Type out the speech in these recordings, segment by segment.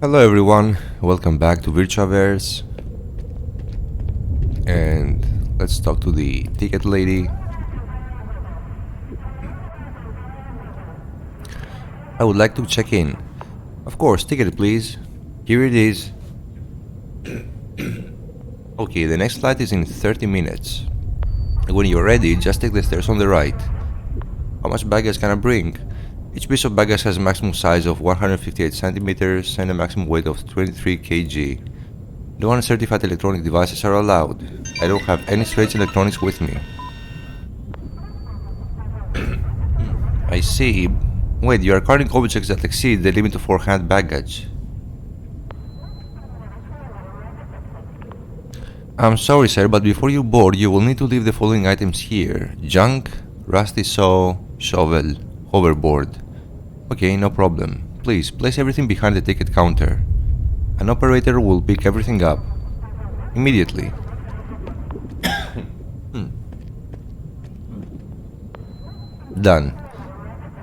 Hello everyone, welcome back to VirtuaVerse, and let's talk to the ticket lady. I would like to check in. Of course, ticket please. Here it is. Okay, the next flight is in 30 minutes. When you're ready, just take the stairs on the right. How much baggage can I bring? Each piece of baggage has a maximum size of 158 centimeters and a maximum weight of 23 kg. No uncertified electronic devices are allowed. I don't have any strange electronics with me. I see. Wait, you are carrying objects that exceed the limit for hand baggage. I'm sorry, sir, but before you board, you will need to leave the following items here: junk, rusty saw, shovel, hoverboard. Okay, no problem. Please place everything behind the ticket counter. An operator will pick everything up immediately. Done.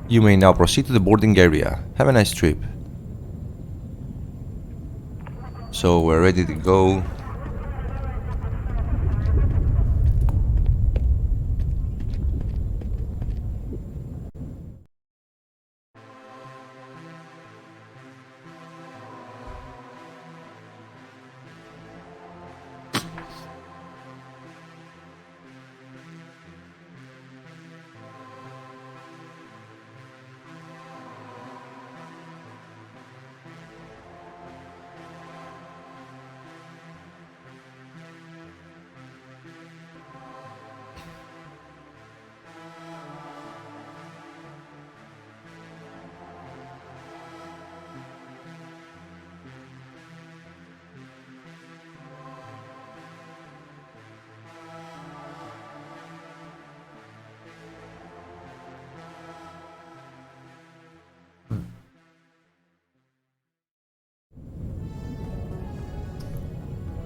You may now proceed to the boarding area. Have a nice trip. So we're ready to go.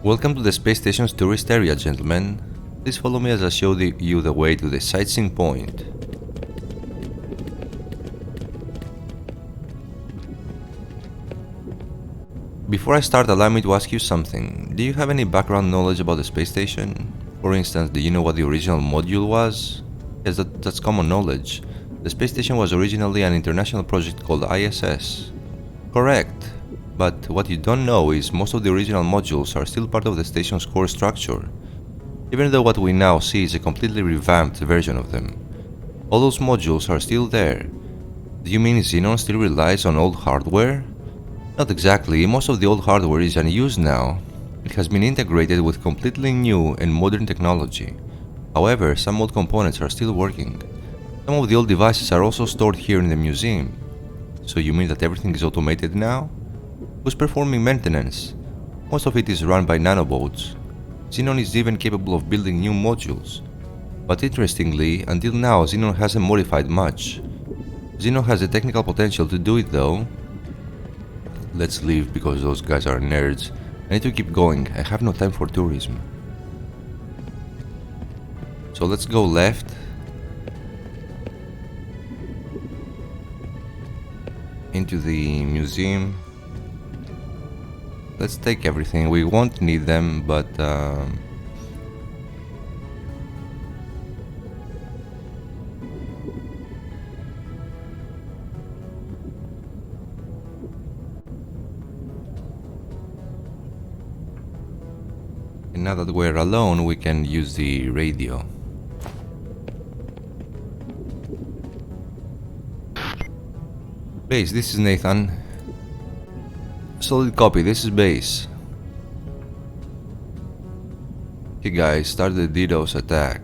Welcome to the space station's tourist area, gentlemen. Please follow me as I show you the way to the sightseeing point. Before I start, allow me to ask you something. Do you have any background knowledge about the space station? For instance, do you know what the original module was? Yes, that's common knowledge. The space station was originally an international project called ISS. Correct. But what you don't know is most of the original modules are still part of the station's core structure, even though what we now see is a completely revamped version of them. All those modules are still there. Do you mean Xenon still relies on old hardware? Not exactly, most of the old hardware is unused now. It has been integrated with completely new and modern technology. However, some old components are still working. Some of the old devices are also stored here in the museum. So you mean that everything is automated now? Who's performing maintenance? Most of it is run by nanobots. Xenon is even capable of building new modules. But interestingly, until now Xenon hasn't modified much. Xenon has the technical potential to do it though. Let's leave because those guys are nerds. I need to keep going, I have no time for tourism. So let's go left. Into the museum. Let's take everything. We won't need them, but and now that we're alone, we can use the radio. Base, this is Nathan. Solid copy, this is base. Hey guys, start the DDoS attack.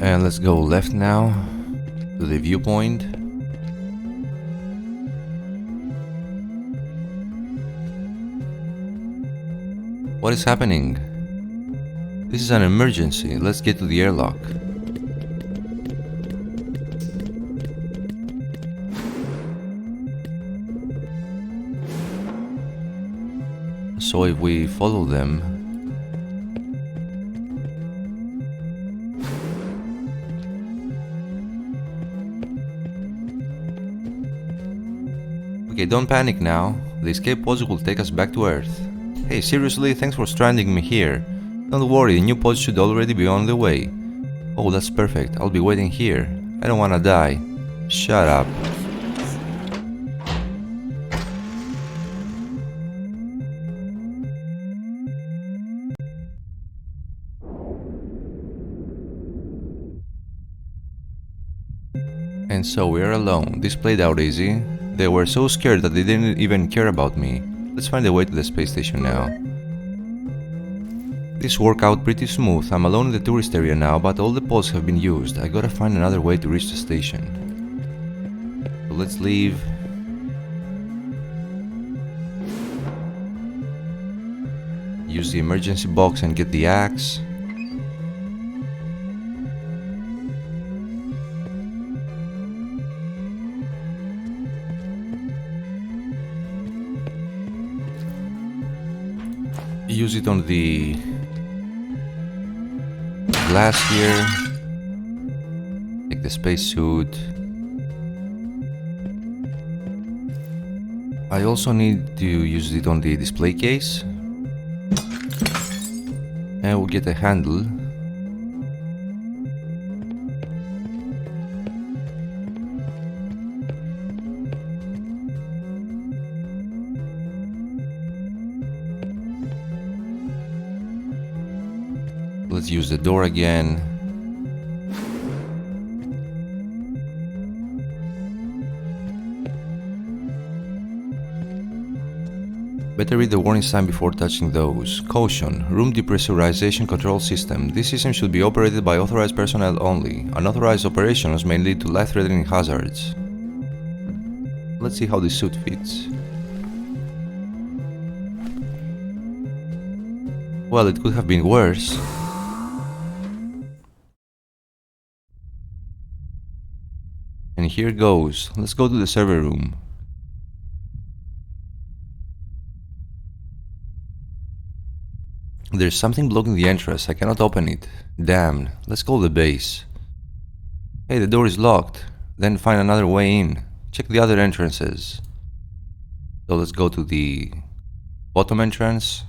And let's go left now to the viewpoint. What is happening? This is an emergency. Let's get to the airlock. So if we follow them, okay, don't panic now. The escape pods will take us back to Earth. Hey, seriously, thanks for stranding me here. Don't worry, the new pods should already be on the way. Oh, that's perfect. I'll be waiting here. I don't wanna die. Shut up. And so we are alone. This played out easy. They were so scared that they didn't even care about me. Let's find a way to the space station now. This worked out pretty smooth. I'm alone in the tourist area now, but all the pods have been used. I gotta find another way to reach the station. So let's leave. Use the emergency box and get the axe. Use it on the glass here. Take the spacesuit. I also need to use it on the display case. And we'll get a handle. Let's use the door again. Better read the warning sign before touching those. Caution, room depressurization control system. This system should be operated by authorized personnel only. Unauthorized operations may lead to life-threatening hazards. Let's see how this suit fits. Well, it could have been worse. And here goes. Let's go to the server room. There's something blocking the entrance. I cannot open it. Damn. Let's call the base. Hey, the door is locked. Then find another way in. Check the other entrances. So let's go to the bottom entrance.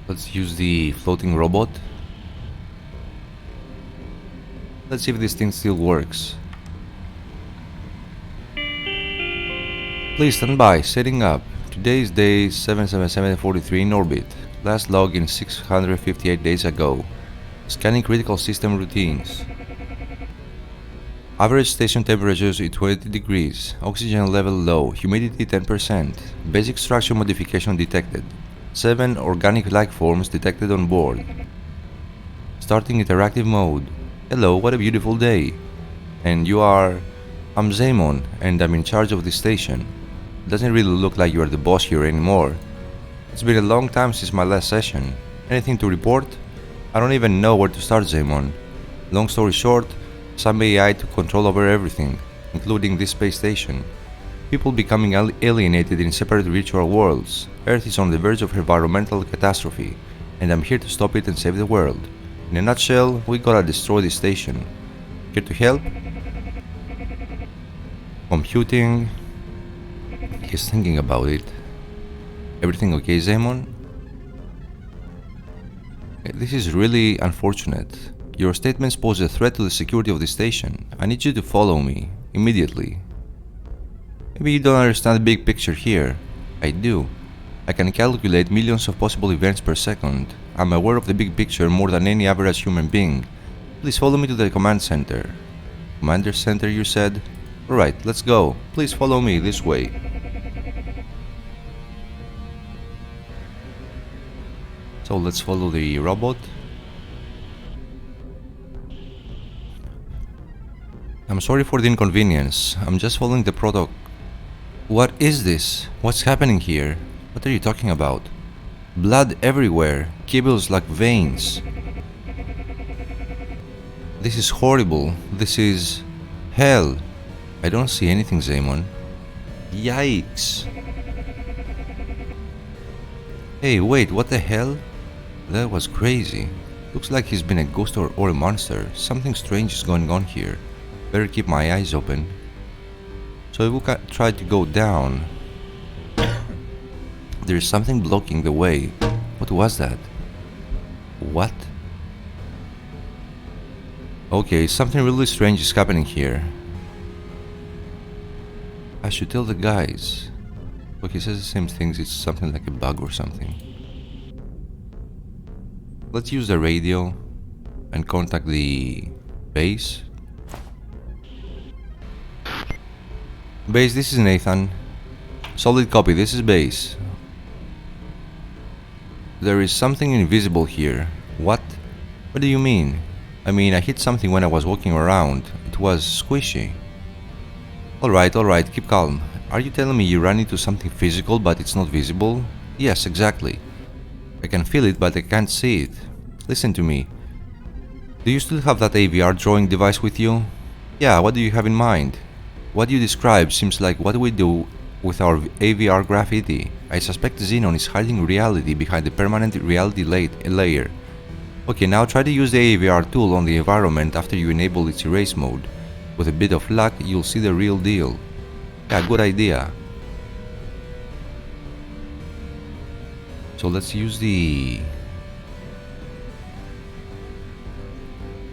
Let's use the floating robot. Let's see if this thing still works. Please stand by, setting up. Today is day 77743 in orbit. Last log in 658 days ago. Scanning critical system routines. Average station temperature is 20 degrees. Oxygen level low. Humidity 10%. Basic structure modification detected. 7 organic life forms detected on board. Starting interactive mode. Hello, what a beautiful day. And you are... I'm Xenon, and I'm in charge of this station. Doesn't really look like you are the boss here anymore. It's been a long time since my last session. Anything to report? I don't even know where to start, Xenon. Long story short, some AI took control over everything, including this space station. People becoming alienated in separate virtual worlds. Earth is on the verge of environmental catastrophe, and I'm here to stop it and save the world. In a nutshell, we gotta destroy this station. Here to help? Computing. He's thinking about it. Everything okay, Xenon? This is really unfortunate. Your statements pose a threat to the security of the station. I need you to follow me, immediately. Maybe you don't understand the big picture here. I do. I can calculate millions of possible events per second. I'm aware of the big picture more than any average human being. Please follow me to the command center. Commander center, you said? Alright, let's go. Please follow me this way. So let's follow the robot. I'm sorry for the inconvenience. I'm just following the protocol. What is this? What's happening here? What are you talking about? Blood everywhere. Cables like veins. This is horrible. This is hell. I don't see anything, Xenon. Yikes. Hey, wait, what the hell? That was crazy. Looks like he's been a ghost or a monster. Something strange is going on here. Better keep my eyes open. So if we try to go down, there's something blocking the way. What was that? What? Okay, something really strange is happening here. I should tell the guys. But he says the same things, it's something like a bug or something. Let's use the radio and contact the base. Base, this is Nathan. Solid copy, this is base. There is something invisible here. What? What do you mean? I mean, I hit something when I was walking around. It was squishy. Alright, keep calm. Are you telling me you ran into something physical but it's not visible? Yes, exactly. I can feel it but I can't see it. Listen to me. Do you still have that AVR drawing device with you? Yeah, what do you have in mind? What you describe seems like what we do with our AVR graffiti. I suspect Xenon is hiding reality behind the permanent reality layer. Okay, now try to use the AVR tool on the environment after you enable its erase mode. With a bit of luck, you'll see the real deal. Yeah, good idea. So let's use the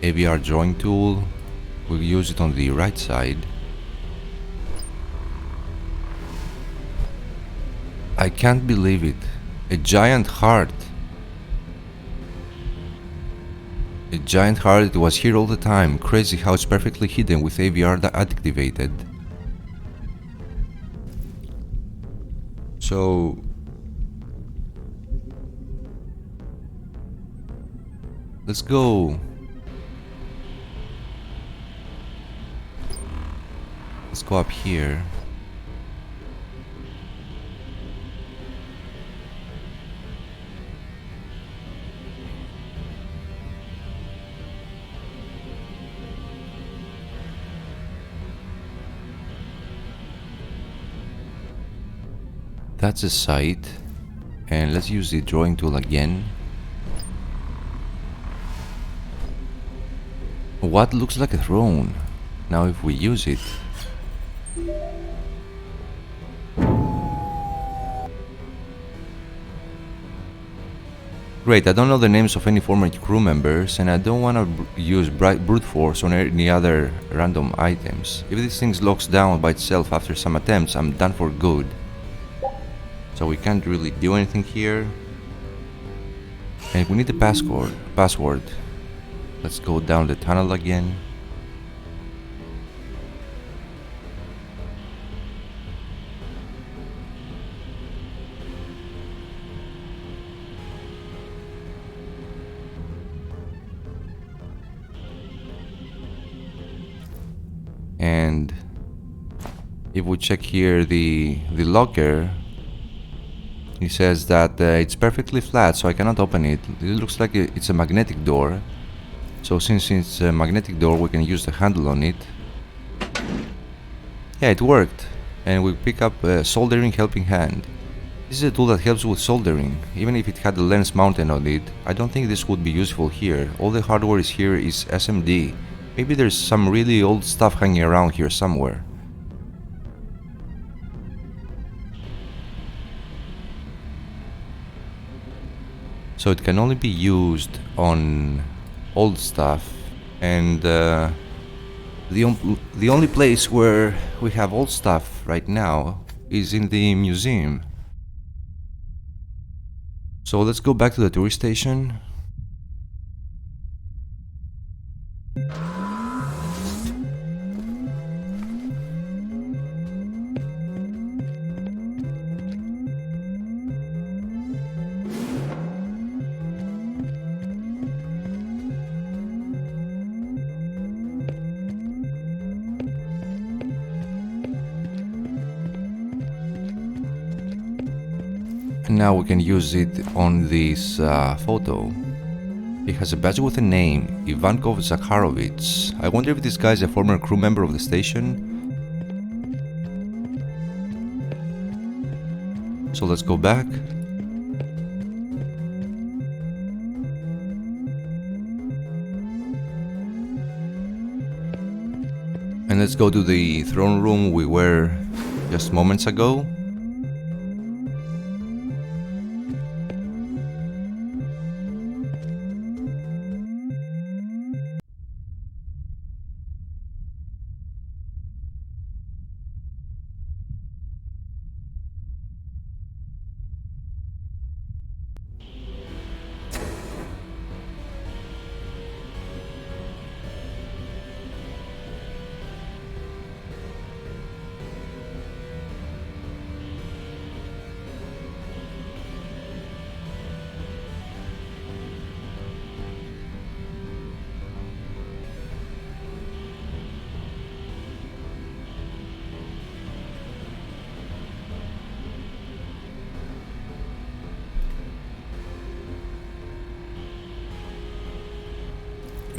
AVR drawing tool. We'll use it on the right side. I can't believe it. A giant heart. A giant heart, it was here all the time. Crazy how it's perfectly hidden with AVR activated. So let's go. Let's go up here. That's a site, and let's use the drawing tool again. What looks like a throne? Now if we use it, great, I don't know the names of any former crew members, and I don't want to use brute force on any other random items. If this thing locks down by itself after some attempts, I'm done for good. So we can't really do anything here. And we need the password. Let's go down the tunnel again. And if we check here the locker, he says that it's perfectly flat, so I cannot open it. It looks like it's a magnetic door. So since it's a magnetic door, we can use the handle on it. Yeah, it worked. And we pick up a soldering helping hand. This is a tool that helps with soldering. Even if it had a lens mounted on it, I don't think this would be useful here. All the hardware here is SMD. Maybe there's some really old stuff hanging around here somewhere. So it can only be used on old stuff, and the only place where we have old stuff right now is in the museum. So let's go back to the tourist station. And now we can use it on this photo. It has a badge with a name, Ivankov Zakharovich. I wonder if this guy is a former crew member of the station. So let's go back. And let's go to the throne room we were just moments ago.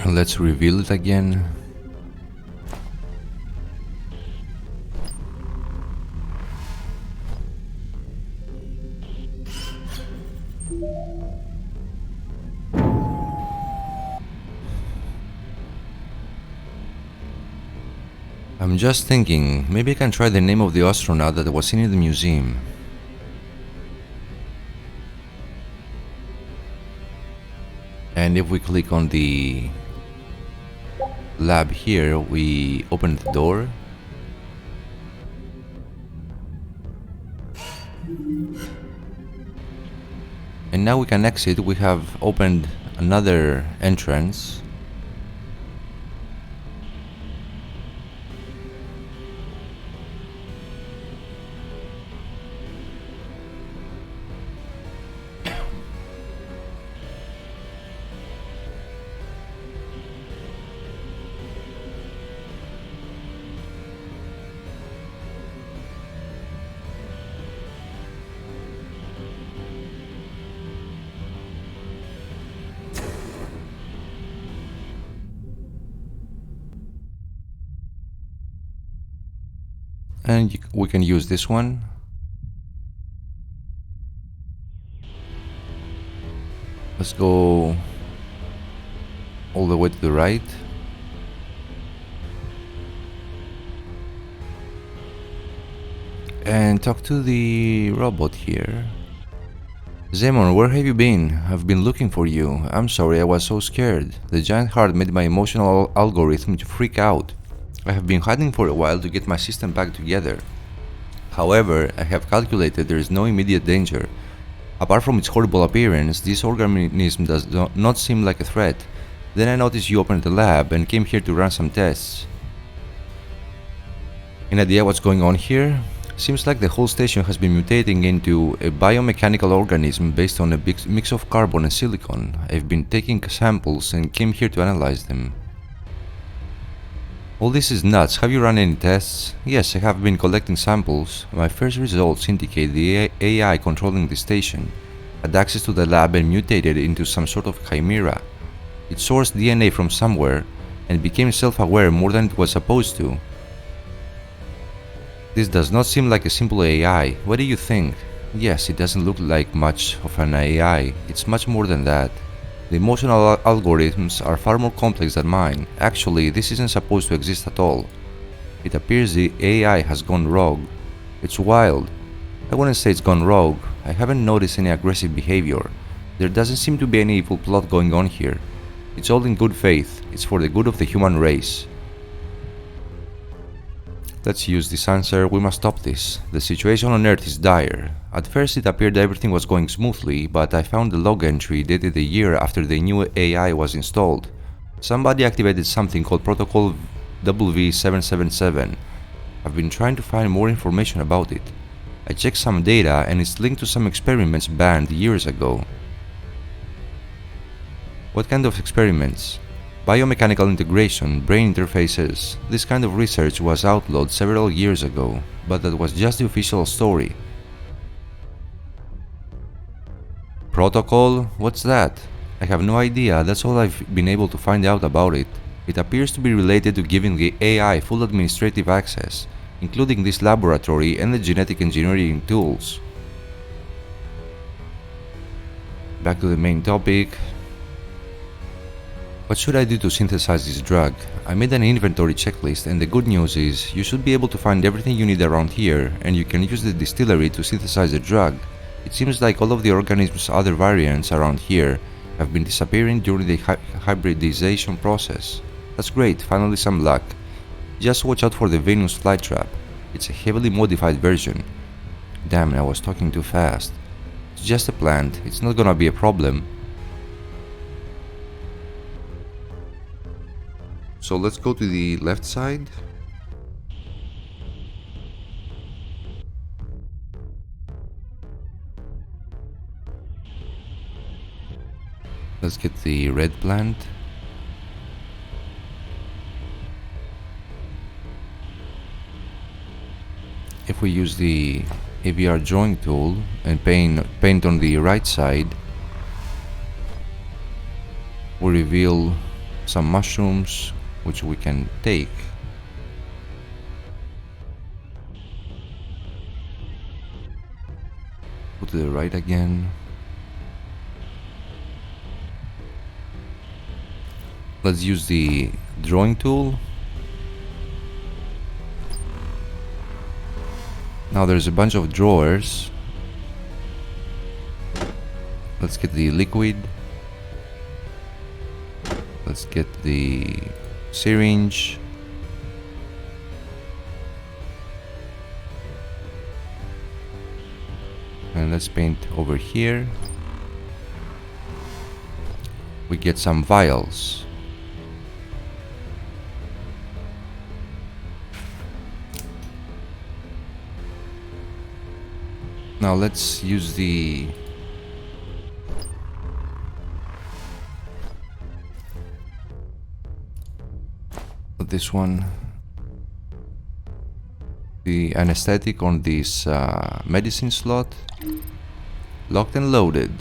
Let's reveal it again. I'm just thinking, maybe I can try the name of the astronaut that was seen in the museum. And if we click on the lab here, we open the door. And now we can exit. We have opened another entrance. And we can use this one. Let's go all the way to the right. And talk to the robot here. Xenon, where have you been? I've been looking for you. I'm sorry, I was so scared. The giant heart made my emotional algorithm to freak out. I have been hiding for a while to get my system back together. However, I have calculated there is no immediate danger. Apart from its horrible appearance, this organism does not seem like a threat. Then I noticed you opened the lab and came here to run some tests. Any idea what's going on here? Seems like the whole station has been mutating into a biomechanical organism based on a big mix of carbon and silicon. I've been taking samples and came here to analyze them. All this is nuts. Have you run any tests? Yes, I have been collecting samples. My first results indicate the AI controlling the station had access to the lab and mutated into some sort of chimera. It sourced DNA from somewhere and became self-aware more than it was supposed to. This does not seem like a simple AI. What do you think? Yes, it doesn't look like much of an AI. It's much more than that. The emotional algorithms are far more complex than mine. Actually, this isn't supposed to exist at all. It appears the AI has gone rogue. It's wild. I wouldn't say it's gone rogue. I haven't noticed any aggressive behavior. There doesn't seem to be any evil plot going on here. It's all in good faith. It's for the good of the human race. Let's use this answer. We must stop this. The situation on Earth is dire. At first it appeared everything was going smoothly, but I found the log entry dated a year after the new AI was installed. Somebody activated something called Protocol W777. I've been trying to find more information about it. I checked some data and it's linked to some experiments banned years ago. What kind of experiments? Biomechanical integration, brain interfaces. This kind of research was outlawed several years ago, but that was just the official story. Protocol? What's that? I have no idea, that's all I've been able to find out about it. It appears to be related to giving the AI full administrative access, including this laboratory and the genetic engineering tools. Back to the main topic. What should I do to synthesize this drug? I made an inventory checklist, and the good news is you should be able to find everything you need around here, and you can use the distillery to synthesize the drug. It seems like all of the organism's other variants around here have been disappearing during the hybridization process. That's great, finally some luck. Just watch out for the Venus flytrap. It's a heavily modified version. Damn, I was talking too fast. It's just a plant, it's not gonna be a problem. So let's go to the left side. Let's get the red plant. If we use the AVR drawing tool and paint on the right side, we reveal some mushrooms which we can take. Go to the right again. Let's use the drawing tool. Now there's a bunch of drawers. Let's get the liquid. Let's get the syringe. And let's paint over here. We get some vials. Now let's use the this one, the anesthetic on this medicine slot. Locked and loaded.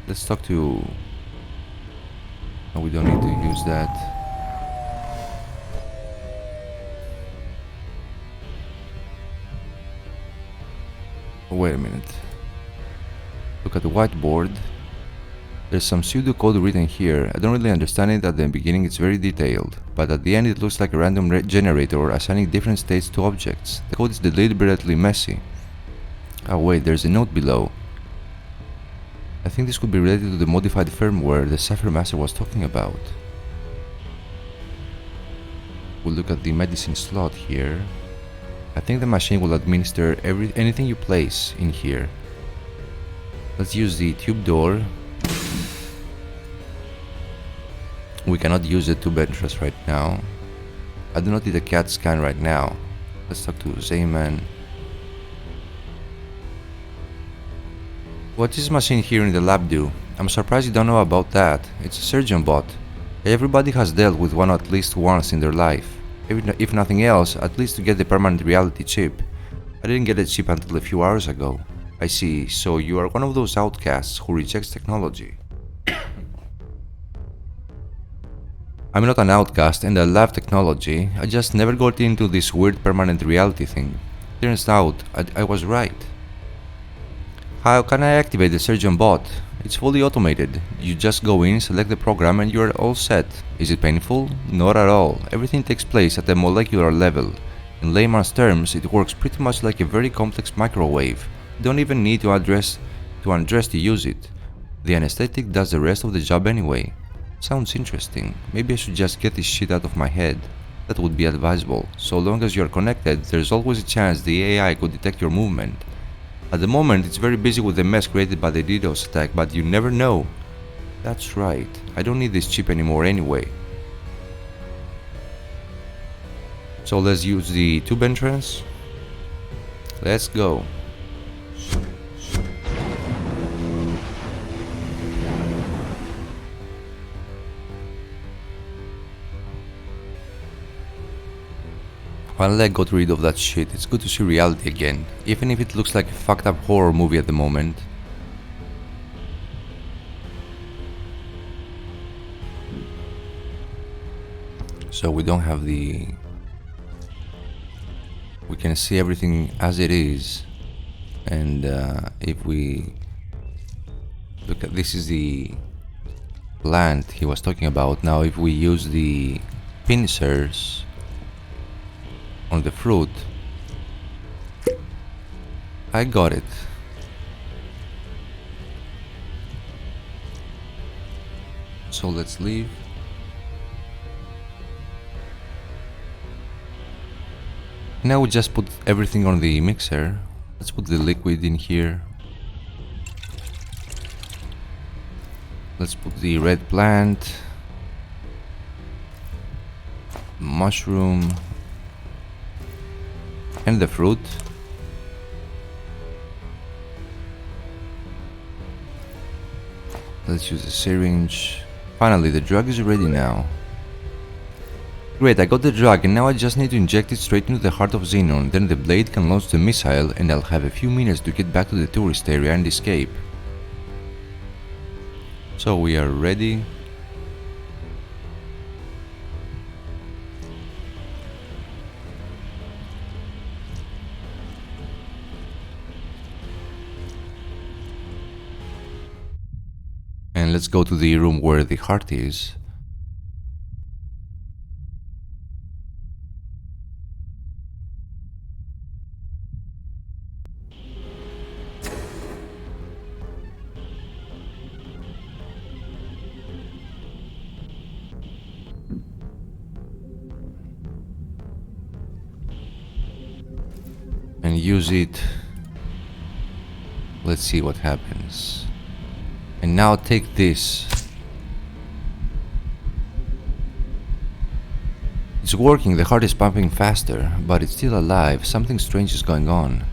Let's talk to... No, we don't need to use that. Wait a minute. Look at the whiteboard. There's some pseudocode written here. I don't really understand it. At the beginning it's very detailed, but at the end it looks like a random generator assigning different states to objects. The code is deliberately messy. Oh wait, there's a note below. I think this could be related to the modified firmware the cybermaster was talking about. We'll look at the medicine slot here. I think the machine will administer anything you place in here. Let's use the tube door. We cannot use the tube entrance right now. I do not need a CAT scan right now. Let's talk to Xenon. What is this machine here in the lab do? I'm surprised you don't know about that. It's a surgeon bot. Everybody has dealt with one at least once in their life. If nothing else, at least to get the permanent reality chip. I didn't get a chip until a few hours ago. I see, so you are one of those outcasts who rejects technology. I'm not an outcast and I love technology, I just never got into this weird permanent reality thing. Turns out, I was right. How can I activate the surgeon bot? It's fully automated. You just go in, select the program and you're all set. Is it painful? Not at all. Everything takes place at a molecular level. In layman's terms, it works pretty much like a very complex microwave. You don't even need to undress to use it. The anesthetic does the rest of the job anyway. Sounds interesting. Maybe I should just get this shit out of my head. That would be advisable. So long as you're connected, there's always a chance the AI could detect your movement. At the moment, it's very busy with the mess created by the DDoS attack, but you never know. That's right. I don't need this chip anymore anyway. So let's use the tube entrance. Let's go. Finally I got rid of that shit. It's good to see reality again, even if it looks like a fucked up horror movie at the moment. So we don't have the... we can see everything as it is. And if we look at, this is the plant he was talking about. Now if we use the pincers on the fruit, I got it. So let's leave. Now we just put everything on the mixer. Let's put the liquid in here. Let's put the red plant, mushroom, and the fruit. Let's use a syringe. Finally, the drug is ready now. Great, I got the drug and now I just need to inject it straight into the heart of Xenon, then the blade can launch the missile and I'll have a few minutes to get back to the tourist area and escape. So we are ready. And let's go to the room where the heart is. And use it. Let's see what happens. And now take this. It's working, the heart is pumping faster, but it's still alive. Something strange is going on.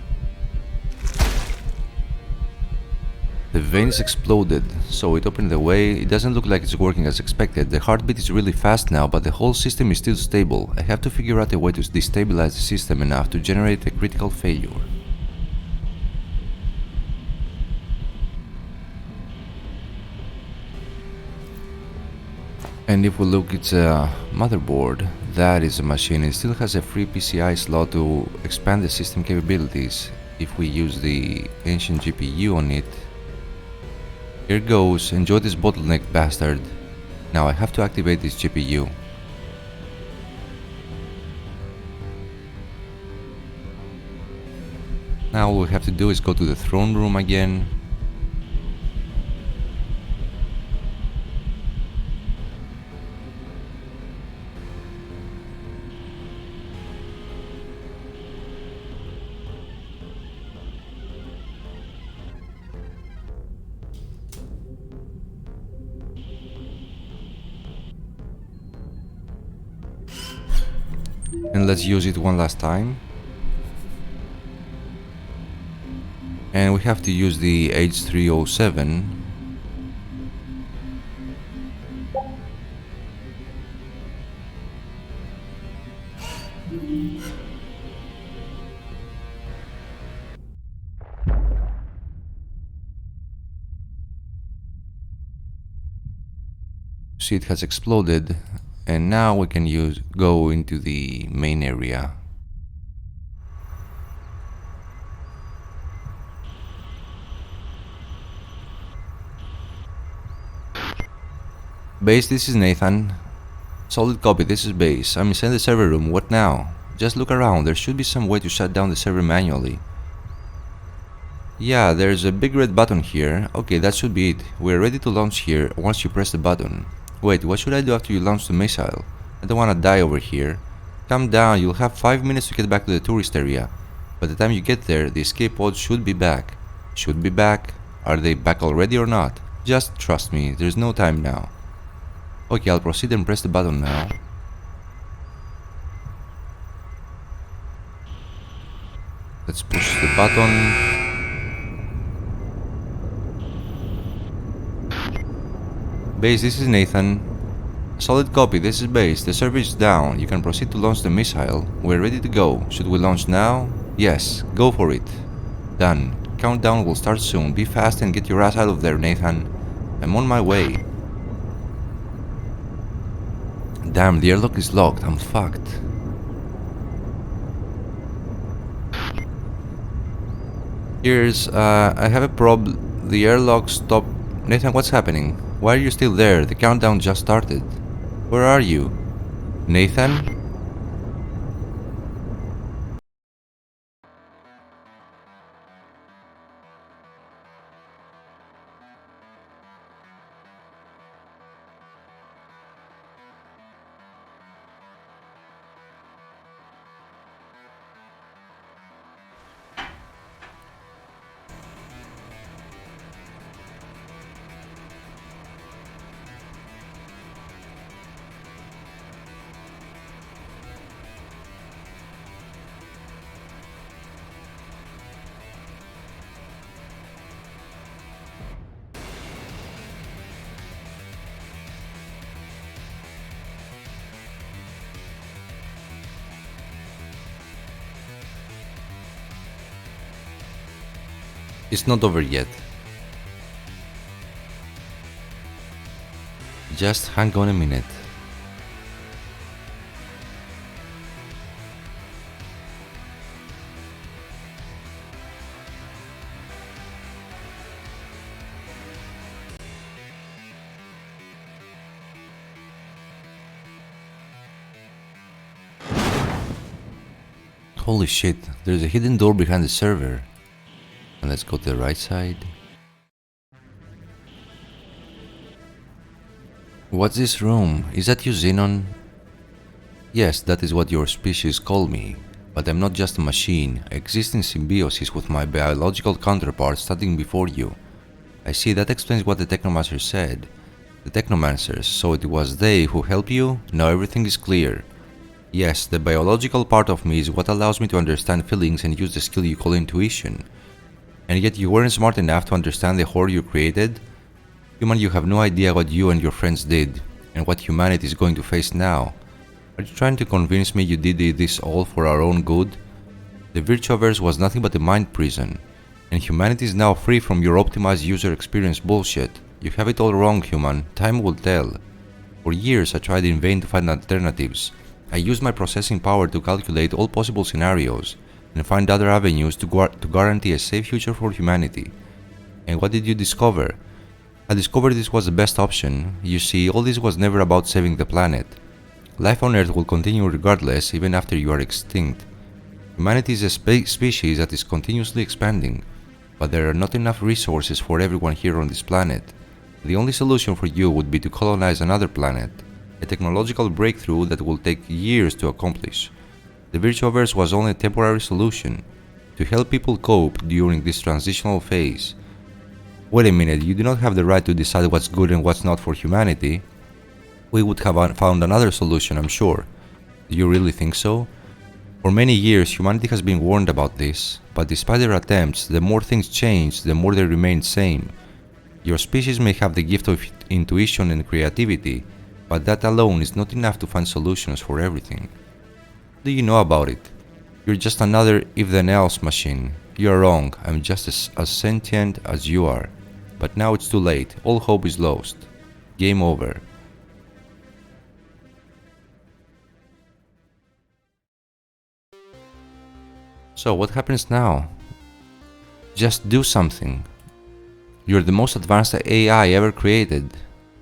The veins exploded, so it opened the way. It doesn't look like it's working as expected. The heartbeat is really fast now, but the whole system is still stable. I have to figure out a way to destabilize the system enough to generate a critical failure. And if we look, it's a motherboard. That is a machine. It still has a free PCI slot to expand the system capabilities. If we use the ancient GPU on it, here goes, enjoy this bottleneck bastard. Now I have to activate this GPU. Now all we have to do is go to the throne room again. And let's use it one last time. And we have to use the H307. See, it has exploded. And now we can go into the main area. Base, this is Nathan. Solid copy, this is Base. I'm inside the server room, what now? Just look around, there should be some way to shut down the server manually. Yeah, there's a big red button here. Okay, that should be it. We're ready to launch here once you press the button. Wait, what should I do after you launch the missile? I don't wanna die over here. Calm down, you'll have 5 minutes to get back to the tourist area. By the time you get there, the escape pods should be back. Should be back? Are they back already or not? Just trust me, there's no time now. Okay, I'll proceed and press the button now. Let's push the button. Base, this is Nathan. Solid copy, this is base. The server is down. You can proceed to launch the missile. We're ready to go. Should we launch now? Yes, go for it. Done. Countdown will start soon. Be fast and get your ass out of there, Nathan. I'm on my way. Damn, the airlock is locked. I'm fucked. I have a problem. The airlock stopped. Nathan, what's happening? Why are you still there? The countdown just started. Where are you? Nathan? It's not over yet. Just hang on a minute. Holy shit, there's a hidden door behind the server. And let's go to the right side. What's this room? Is that you, Xenon? Yes, that is what your species call me. But I'm not just a machine. I exist in symbiosis with my biological counterpart standing before you. I see, that explains what the technomancers said. The technomancers, so it was they who helped you? Now everything is clear. Yes, the biological part of me is what allows me to understand feelings and use the skill you call intuition. And yet you weren't smart enough to understand the horror you created? Human, you have no idea what you and your friends did, and what humanity is going to face now. Are you trying to convince me you did this all for our own good? The VirtuaVerse was nothing but a mind prison, and humanity is now free from your optimized user experience bullshit. You have it all wrong, human. Time will tell. For years I tried in vain to find alternatives. I used my processing power to calculate all possible scenarios, and find other avenues to guarantee a safe future for humanity. And what did you discover? I discovered this was the best option. You see, all this was never about saving the planet. Life on Earth will continue regardless, even after you are extinct. Humanity is a species that is continuously expanding, but there are not enough resources for everyone here on this planet. The only solution for you would be to colonize another planet, a technological breakthrough that will take years to accomplish. The VirtuaVerse was only a temporary solution, to help people cope during this transitional phase. Wait a minute, you do not have the right to decide what's good and what's not for humanity. We would have found another solution, I'm sure. Do you really think so? For many years, humanity has been warned about this, but despite their attempts, the more things change, the more they remain same. Your species may have the gift of intuition and creativity, but that alone is not enough to find solutions for everything. What do you know about it? You're just another if-then-else machine. You're wrong, I'm just as sentient as you are. But now it's too late, all hope is lost. Game over. So what happens now? Just do something. You're the most advanced AI ever created.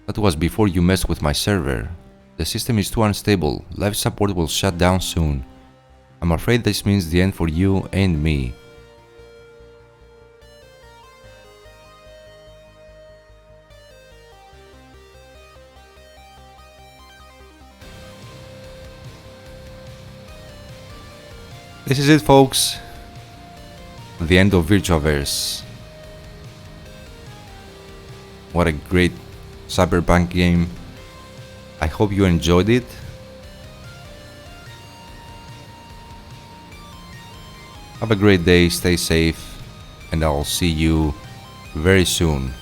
That was before you messed with my server. The system is too unstable, life support will shut down soon. I'm afraid this means the end for you and me. This is it, folks. The end of VirtuaVerse. What a great cyberpunk game. I hope you enjoyed it. Have a great day, stay safe, and I'll see you very soon.